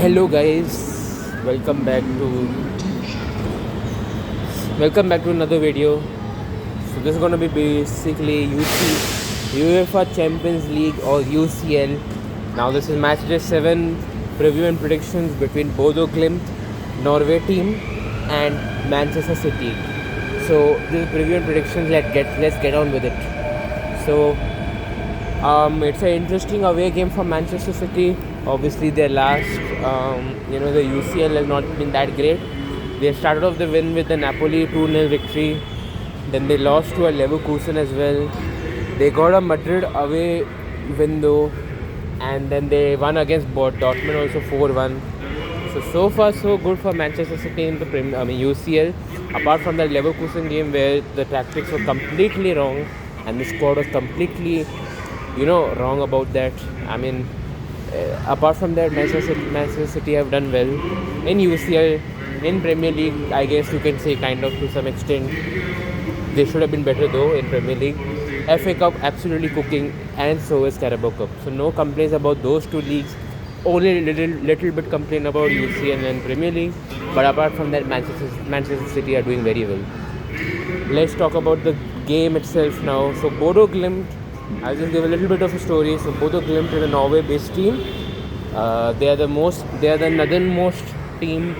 Hello guys, welcome back to another video. So this is gonna be basically UEFA Champions League or UCL. Now this is match day 7 preview and predictions between Bodo Glimt, Norway team, and Manchester City. So this is preview and predictions. Let's get on with it. So it's an interesting away game for Manchester City. Obviously, their last, the UCL has not been that great. They started off the win with the Napoli 2-0 victory. Then they lost to a Leverkusen as well. They got a Madrid away win though, and then they won against Dortmund also 4-1. So far so good for Manchester City in the UCL. Apart from that Leverkusen game where the tactics were completely wrong and the squad was completely wrong about that. Apart from that, Manchester City have done well in UCL. In Premier League, I guess you can say kind of to some extent. They should have been better though in Premier League. FA Cup absolutely cooking, and so is Carabao Cup. So no complaints about those two leagues. Only little bit complain about UCL and Premier League. But apart from that, Manchester City are doing very well. Let's talk about the game itself now. So Bodo Glimt, I'll just give a little bit of a story. So Bodo Glimt is a Norway-based team. They are the northernmost team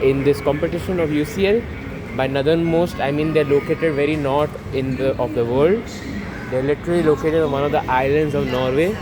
in this competition of UCL. By northernmost, I mean they're located very north of the world. They're literally located on one of the islands of Norway.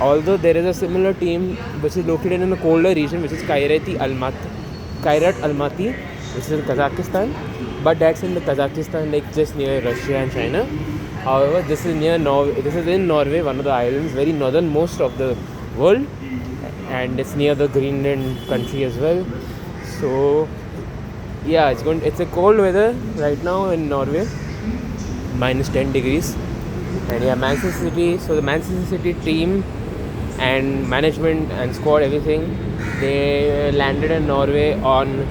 Although there is a similar team which is located in the colder region, which is Kairat Almaty, which is in Kazakhstan. But that's in the Kazakhstan, like just near Russia and China. However, this is near Norway. This is in Norway, one of the islands, very northernmost of the world, and it's near the Greenland country as well. So, yeah, it's a cold weather right now in Norway, -10 degrees, and yeah, Manchester City. So the Manchester City team and management and squad, everything, they landed in Norway on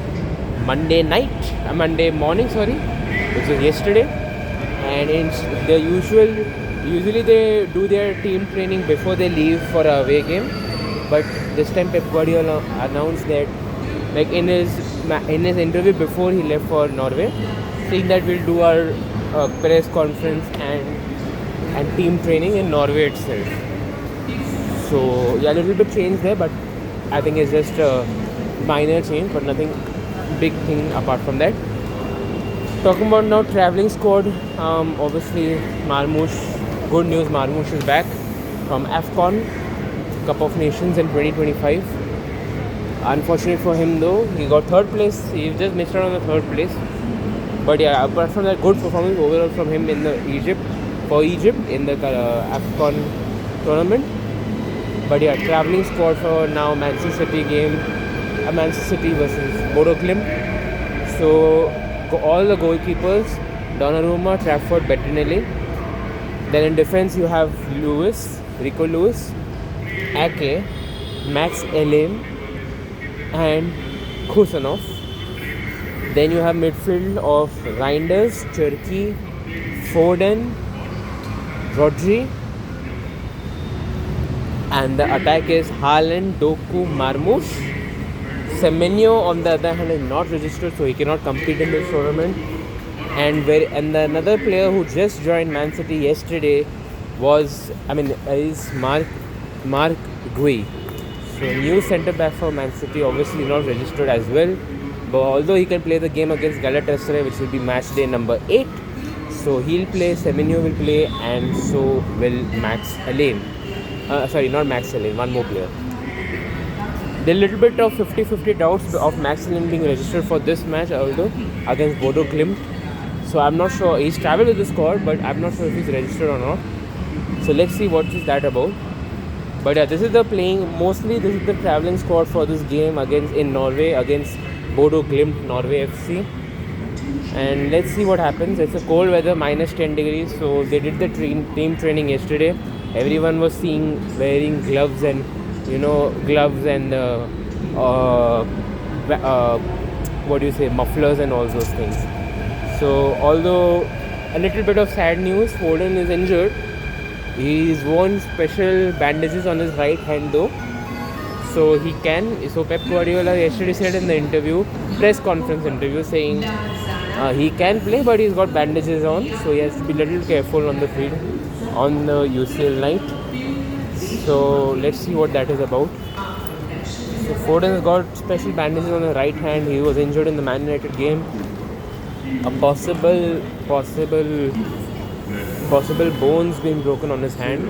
Monday morning, which was yesterday. And in the usually they do their team training before they leave for a away game. But this time Pep Guardiola announced that, like in his interview before he left for Norway, saying that we'll do our press conference and team training in Norway itself. So yeah, a little bit change there, but I think it's just a minor change, but nothing big thing apart from that. Talking about now travelling squad, obviously Marmoush, good news, Marmoush is back from AFCON, Cup of Nations in 2025. Unfortunate for him though, he got third place, he just missed out on the third place. But yeah, apart from that, good performance overall from him in Egypt in the AFCON tournament. But yeah, travelling squad for now Manchester City game, Manchester City versus Bodo Glimt. So all the goalkeepers, Donnarumma, Trafford, Bettinelli. Then in defense you have Rico Lewis, Ake, Max Elaine, and Kusanov. Then you have midfield of Reinders, Cherki, Foden, Rodri. And the attack is Haaland, Doku, Marmoush. Semenyo, on the other hand, is not registered, so he cannot compete in this tournament. And another player who just joined Man City yesterday is Marc Guéhi. So new centre back for Man City, obviously not registered as well. But although he can play the game against Galatasaray, which will be match day number 8, so he'll play. Semenyo will play, and so will Max Elaine. Not Max Elaine, one more player. There are a little bit of 50-50 doubts of Max Elaine being registered for this match, although against Bodo Glimt. So I'm not sure. He's travelled with the squad, but I'm not sure if he's registered or not. So let's see what is that about. But yeah, this is the travelling squad for this game in Norway against Bodo Glimt, Norway FC. And let's see what happens. It's a cold weather, -10 degrees. So they did the team training yesterday. Everyone was wearing gloves and mufflers and all those things. So although a little bit of sad news, Foden is injured. He's worn special bandages on his right hand though. So he can. So Pep Guardiola yesterday said in the interview, press conference interview, saying he can play, but he's got bandages on, so he has to be a little careful on the field on the UCL night. So let's see what that is about. So Foden has got special bandages on the right hand. He was injured in the Man United game. A possible bones being broken on his hand.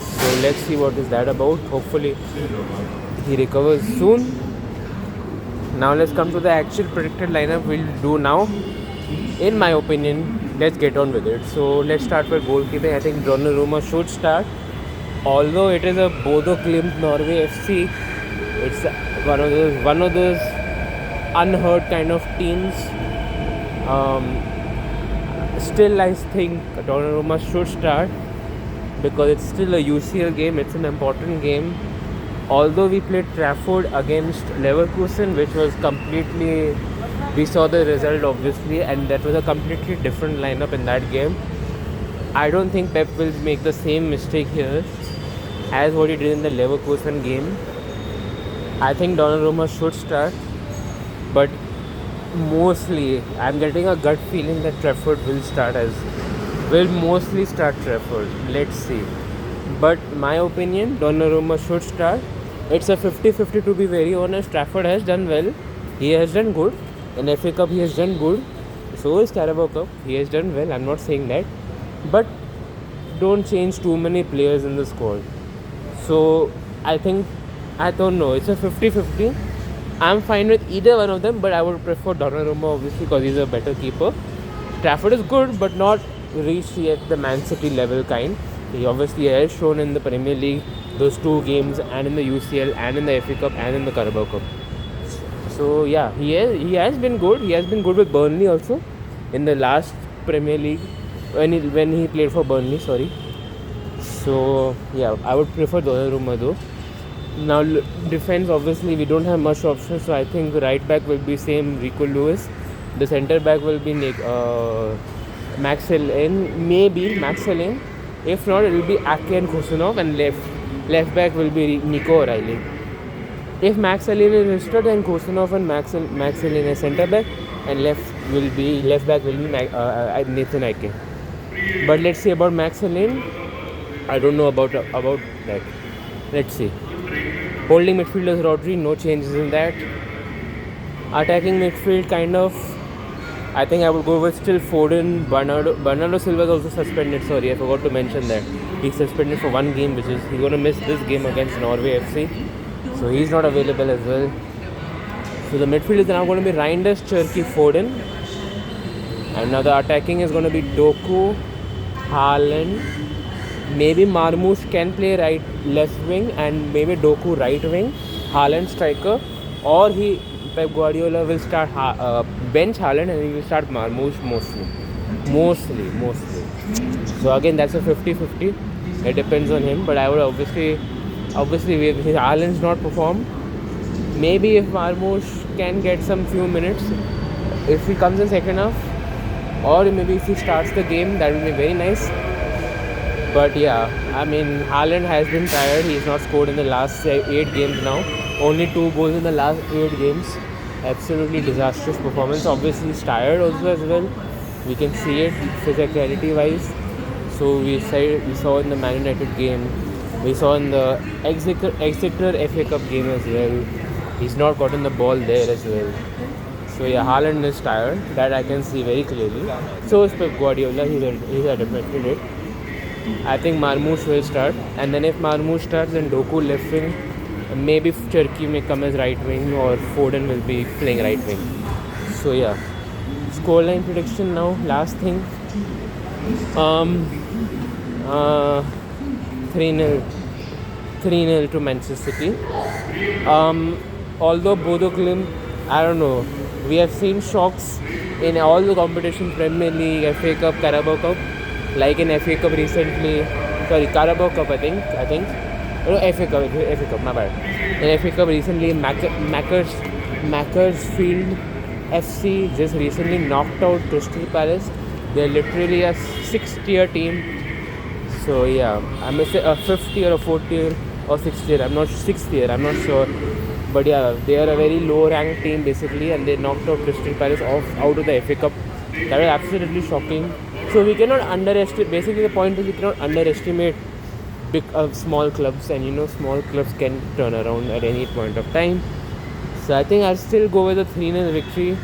So let's see what is that about. Hopefully he recovers soon. Now let's come to the actual predicted lineup we'll do now. In my opinion, let's get on with it. So let's start with goalkeeping. I think Donnarumma should start. Although it is a Bodo Glimt Norway FC, it's one of those unheard kind of teams. Still, I think Donnarumma should start because it's still a UCL game. It's an important game. Although we played Trafford against Leverkusen, which was completely, we saw the result obviously, and that was a completely different lineup in that game. I don't think Pep will make the same mistake here as what he did in the Leverkusen game. I think Donnarumma should start, but mostly I'm getting a gut feeling that Trafford will mostly start Trafford. Let's see. But my opinion, Donnarumma should start. It's a 50-50 to be very honest. Trafford has done well. He has done good. In FA Cup he has done good. So is Carabao Cup. He has done well. I'm not saying that. But don't change too many players in the squad. So I don't know. It's a 50-50. I'm fine with either one of them, but I would prefer Donnarumma obviously because he's a better keeper. Trafford is good, but not reached yet the Man City level kind. He obviously has shown in the Premier League those two games, and in the UCL, and in the FA Cup, and in the Carabao Cup. So yeah, he has been good. He has been good with Burnley also in the last Premier League when he played for Burnley. Sorry. So yeah, I would prefer Donnarumma though. Now defense, obviously we don't have much options, so I think the right back will be same Rico Lewis. The centre back will be Max Allen, maybe Max Allen. If not, it will be Ake and Kusanov, and left back will be Nico O'Reilly. If Max Allen is listed, then Kusanov and Max Allen as centre back, and left back will be Nathan Ake. But let's see about Max Allen. I don't know about that. Let's see. Holding midfielders Rodri, no changes in that. Attacking midfield, kind of, I think I would go with still Foden. Bernardo Silva is also suspended. Sorry, I forgot to mention that. He's suspended for one game, he's going to miss this game against Norway FC. So he's not available as well. So the midfield is now going to be Reinders, Cherki, Foden. And now the attacking is going to be Doku, Haaland. Maybe Marmoush can play left wing, and maybe Doku right wing. Haaland striker, or Pep Guardiola will start bench Haaland and he will start Marmoush mostly. So again, that's a 50-50. It depends on him, but I would obviously if Haaland's not performed, maybe if Marmoush can get some few minutes, if he comes in second half, or maybe if he starts the game, that will be very nice. But yeah, I mean, Haaland has been tired. He's not scored in the last 8 games now. Only 2 goals in the last 8 games. Absolutely disastrous performance. Obviously, he's tired also as well. We can see it physicality wise. So we saw in the Man United game. We saw in the Exeter FA Cup game as well. He's not gotten the ball there as well. So yeah, Haaland is tired. That I can see very clearly. So is Pep Guardiola. He's admitted it. I think Marmoush will start, and then if Marmoush starts, then Doku left wing, maybe Cherki may come as right wing, or Foden will be playing right wing. So yeah, scoreline prediction now. Last thing, 3-0 to Manchester City. Although Bodo Glimt, I don't know. We have seen shocks in all the competitions: Premier League, FA Cup, Carabao Cup. Like in FA Cup recently, Carabao Cup I think. No, FA Cup, my bad. In FA Cup recently, Macclesfield FC just recently knocked out Crystal Palace. They're literally a 6th tier team. So yeah, I'm a 5th tier or 4th tier or 6th tier. I'm not 6th tier. I'm not sure. But yeah, they are a very low ranked team basically, and they knocked out Crystal Palace out of the FA Cup. That was absolutely shocking. So we cannot underestimate. Basically, the point is we cannot underestimate big small clubs, and small clubs can turn around at any point of time. So I think I'll still go with a 3-0 victory.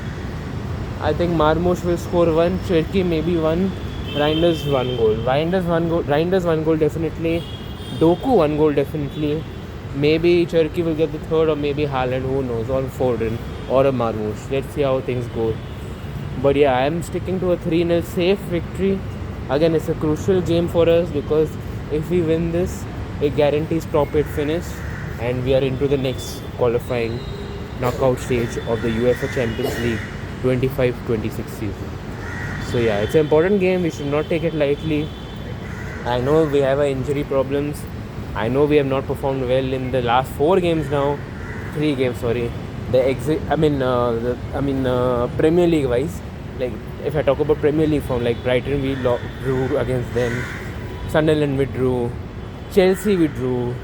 I think Marmoush will score 1, Cherki maybe 1, Reinders 1 goal. Reinders 1 goal definitely. Doku 1 goal definitely. Maybe Cherki will get the third, or maybe Haaland, who knows, or Foden, or a Marmoush. Let's see how things go. But yeah, I'm sticking to a 3-0 safe victory. Again, it's a crucial game for us because if we win this, it guarantees top 8 finish, and we are into the next qualifying knockout stage of the UEFA Champions League 25-26 season. So yeah, it's an important game. We should not take it lightly. I know we have injury problems. I know we have not performed well in the last 4 games now. 3 games, sorry. Premier League wise. Like if I talk about Premier League form, like Brighton we drew against them, Sunderland we drew, Chelsea we drew,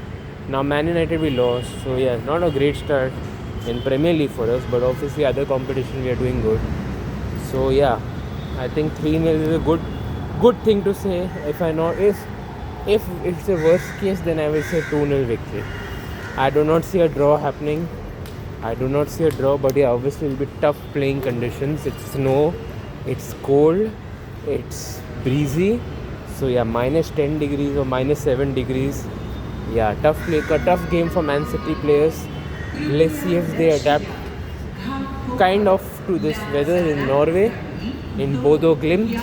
now Man United we lost. So yeah, not a great start in Premier League for us, but obviously other competition we are doing good. So yeah, I think 3-0 is a good thing to say. If it's the worst case, then I will say 2-0 victory. I do not see a draw happening. But yeah, obviously it will be tough playing conditions. It's snow, it's cold, it's breezy. So yeah, minus 10 degrees or minus 7 degrees. Yeah, tough game for Man City players. Let's see if they adapt kind of to this weather in Norway, in Bodo Glimt.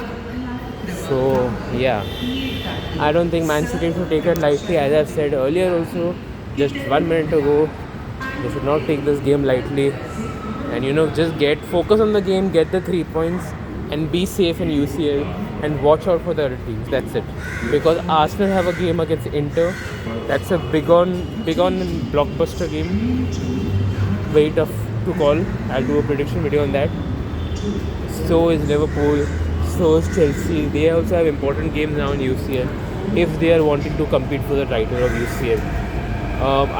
So yeah, I don't think Man City should take it lightly. As I've said earlier also, just 1 minute ago, they should not take this game lightly. And just focus on the game, get the 3 points, and be safe in UCL, and watch out for the other teams. That's it. Because Arsenal have a game against Inter. That's a big on blockbuster game. Very tough to call. I'll do a prediction video on that. So is Liverpool. So is Chelsea. They also have important games now in UCL if they are wanting to compete for the title of UCL.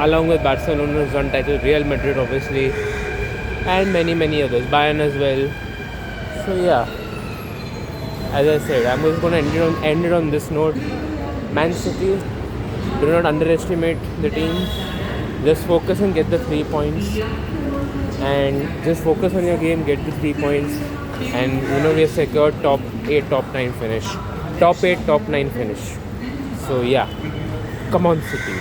Along with Barcelona's untitled Real Madrid, obviously, and many others, Bayern as well. So yeah, as I said, I'm just going to end it on this note. Man City, do not underestimate the team. Just focus and get the 3 points, and just focus on your game, get the 3 points, and we have secured top 8, top 9 finish. So yeah, come on City.